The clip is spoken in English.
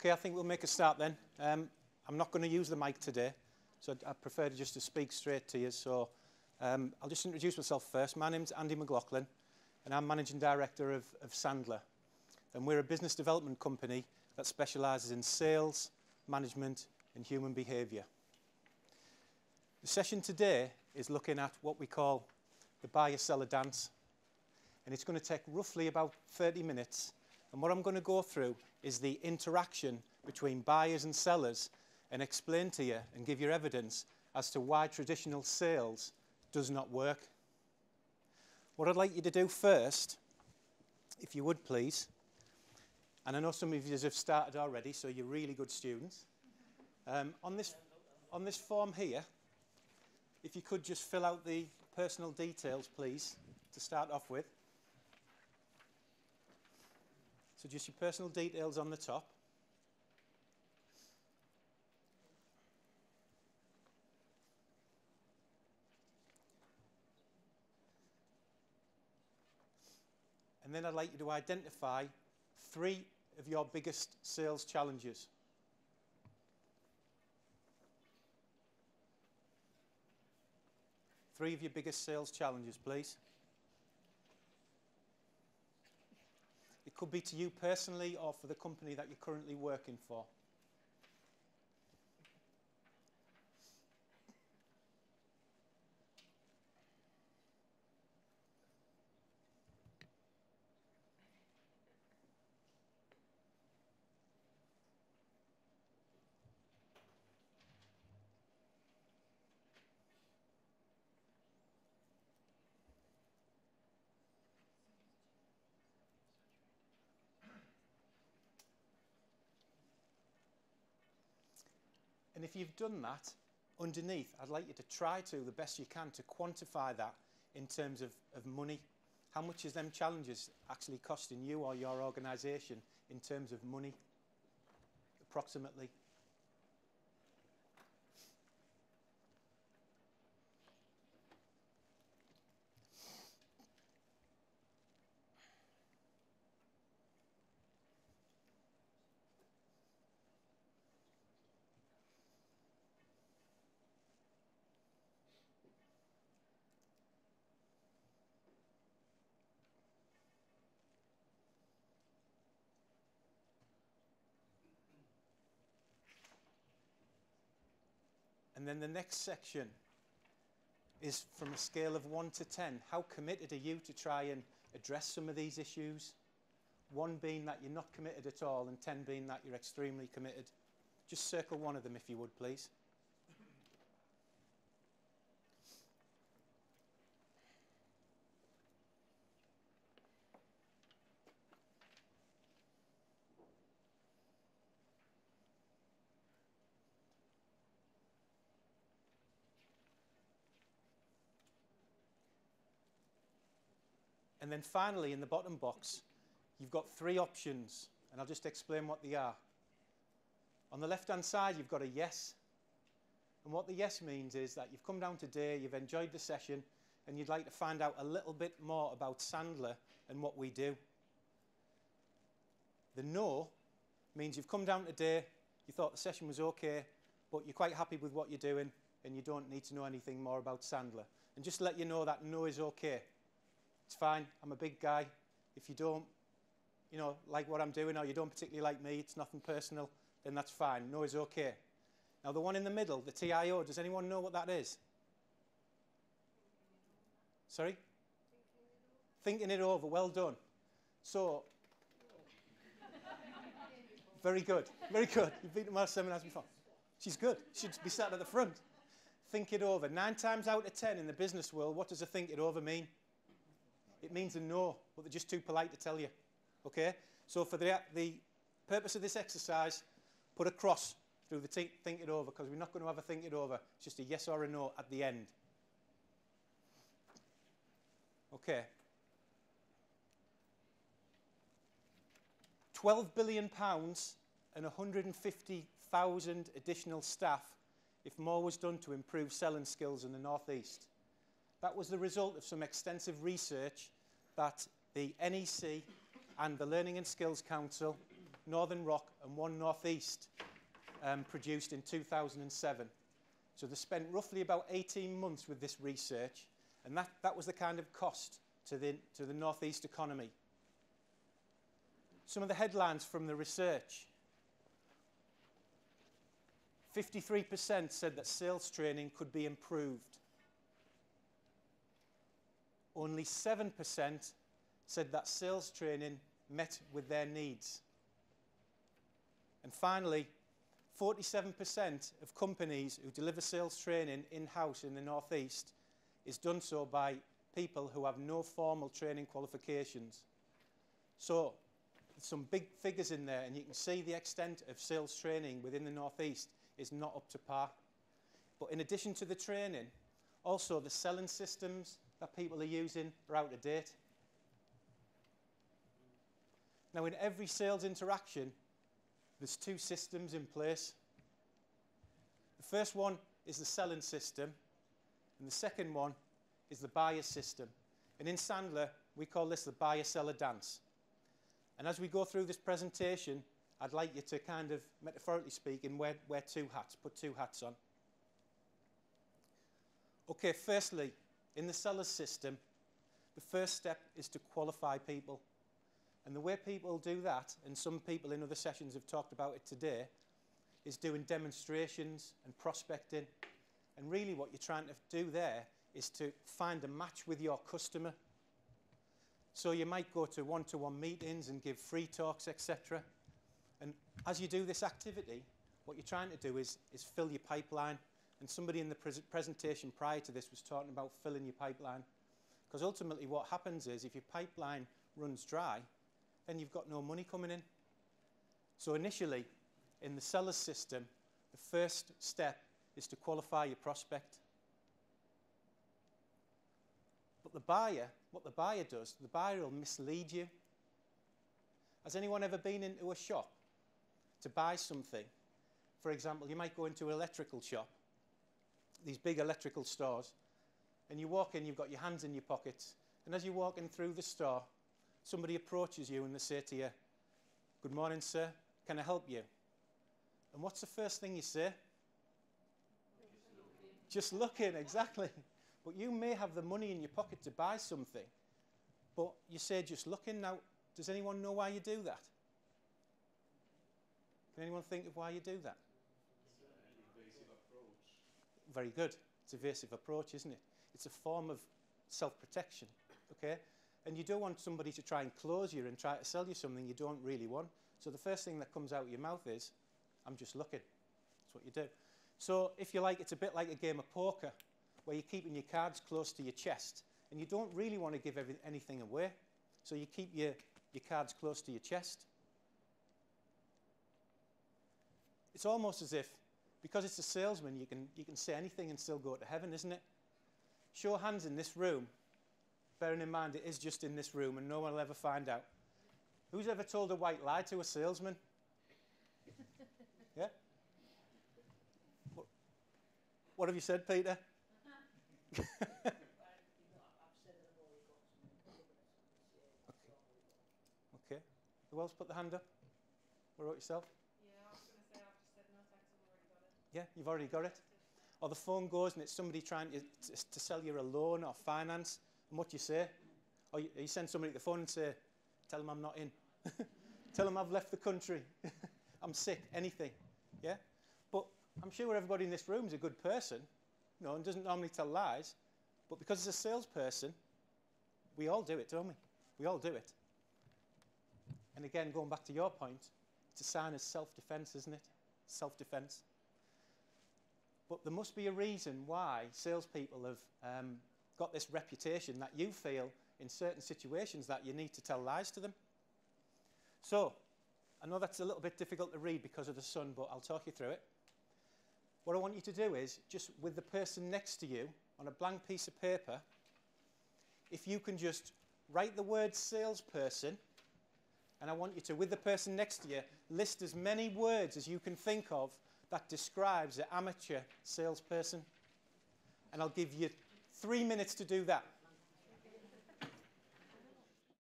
Okay, I think we'll make a start then. I'm not going to use the mic today, so I prefer just to speak straight to you. So I'll just introduce myself first. My name's Andy McLaughlin, and I'm Managing Director of Sandler. And we're a business development company that specialises in sales, management, and human behaviour. The session today is looking at what we call the buyer-seller dance. And it's going to take roughly about 30 minutes. And what I'm going to go through is the interaction between buyers and sellers and explain to you and give you evidence as to why traditional sales does not work. What I'd like you to do first, if you would please, and I know some of you have started already, so you're really good students. On this form here, if you could just fill out the personal details, please, to start off with. So just your personal details on the top. And then I'd like you to identify 3 of your biggest sales challenges. Three of your biggest sales challenges, please. It could be to you personally or for the company that you're currently working for. And if you've done that, underneath, I'd like you to try to, the best you can, to quantify that in terms of money. How much is them challenges actually costing you or your organisation in terms of money, approximately? And then the next section is from a scale of 1 to 10. How committed are you to try and address some of these issues? 1 being that you're not committed at all, and 10 being that you're extremely committed. Just circle one of them if you would, please. And then finally, in the bottom box, you've got 3 options, and I'll just explain what they are. On the left-hand side, you've got a yes. And what the yes means is that you've come down today, you've enjoyed the session, and you'd like to find out a little bit more about Sandler and what we do. The no means you've come down today, you thought the session was okay, but you're quite happy with what you're doing, and you don't need to know anything more about Sandler. And just to let you know that no is okay. It's fine, I'm a big guy. If you don't, like what I'm doing, or you don't particularly like me, it's nothing personal, then that's fine. No is okay. Now the one in the middle, the TIO, does anyone know what that is? Sorry? Thinking it over, well done. So, very good, very good. You've been to my seminars before. She's good, she'd be sat at the front. Think it over. 9 times out of 10 in the business world, what does a think it over mean? It means a no, but they're just too polite to tell you. Okay? So for the purpose of this exercise, put a cross through the think it over, because we're not going to have a think it over. It's just a yes or a no at the end. Okay. £12 billion and 150,000 additional staff if more was done to improve selling skills in the North East. That was the result of some extensive research that the NEC and the Learning and Skills Council, Northern Rock and one North East produced in 2007. So they spent roughly about 18 months with this research, and that was the kind of cost to the North East economy. Some of the headlines from the research. 53% said that sales training could be improved. Only 7% said that sales training met with their needs. And finally, 47% of companies who deliver sales training in-house in the North East is done so by people who have no formal training qualifications. So, some big figures in there, and you can see the extent of sales training within the North East is not up to par. But in addition to the training, also the selling systems that people are using are out of date. Now, in every sales interaction, there's two systems in place. The first one is the selling system, and the second one is the buyer system. And in Sandler, we call this the buyer-seller dance. And as we go through this presentation, I'd like you to kind of, metaphorically speaking, wear two hats, put two hats on. Okay, firstly, in the seller's system, the first step is to qualify people. And the way people do that, and some people in other sessions have talked about it today, is doing demonstrations and prospecting. And really what you're trying to do there is to find a match with your customer. So you might go to one-to-one meetings and give free talks, etc. And as you do this activity, what you're trying to do is fill your pipeline. And somebody in the presentation prior to this was talking about filling your pipeline. Because ultimately what happens is if your pipeline runs dry, then you've got no money coming in. So initially, in the seller's system, the first step is to qualify your prospect. But the buyer, what the buyer does, the buyer will mislead you. Has anyone ever been into a shop to buy something? For example, you might go into an electrical shop, these big electrical stores, and you walk in, you've got your hands in your pockets, and as you're walking through the store, somebody approaches you and they say to you, "Good morning, sir, can I help you?" And what's the first thing you say? Just looking, exactly. But you may have the money in your pocket to buy something, but you say just looking. Now, does anyone know why you do that? Can anyone think of why you do that? It's an evasive approach. Very good. It's an evasive approach, isn't it? It's a form of self-protection, okay? And you don't want somebody to try and close you and try to sell you something you don't really want. So the first thing that comes out of your mouth is, "I'm just looking." That's what you do. So if you like, it's a bit like a game of poker where you're keeping your cards close to your chest and you don't really want to give anything away. So you keep your cards close to your chest. It's almost as if, because it's a salesman, you can say anything and still go to heaven, isn't it? Show of hands in this room, bearing in mind it is just in this room and no one will ever find out. Who's ever told a white lie to a salesman? Yeah? What have you said, Peter? Okay. Who else put the hand up? What about yourself? Yeah, I was going to say, I've just said no thanks, I've already got it. Yeah, you've already got it. Or the phone goes and it's somebody trying to sell you a loan or finance, and what do you say? Or you send somebody to the phone and say, "Tell them I'm not in." Tell them I've left the country. I'm sick, anything. Yeah? But I'm sure everybody in this room is a good person, you know, and doesn't normally tell lies. But because it's a salesperson, we all do it, don't we? We all do it. And again, going back to your point, it's a sign of self-defense, isn't it? Self-defense. But there must be a reason why salespeople have got this reputation that you feel in certain situations that you need to tell lies to them. So, I know that's a little bit difficult to read because of the sun, but I'll talk you through it. What I want you to do is, just with the person next to you, on a blank piece of paper, if you can just write the word salesperson, and I want you to, with the person next to you, list as many words as you can think of that describes an amateur salesperson. And I'll give you 3 minutes to do that.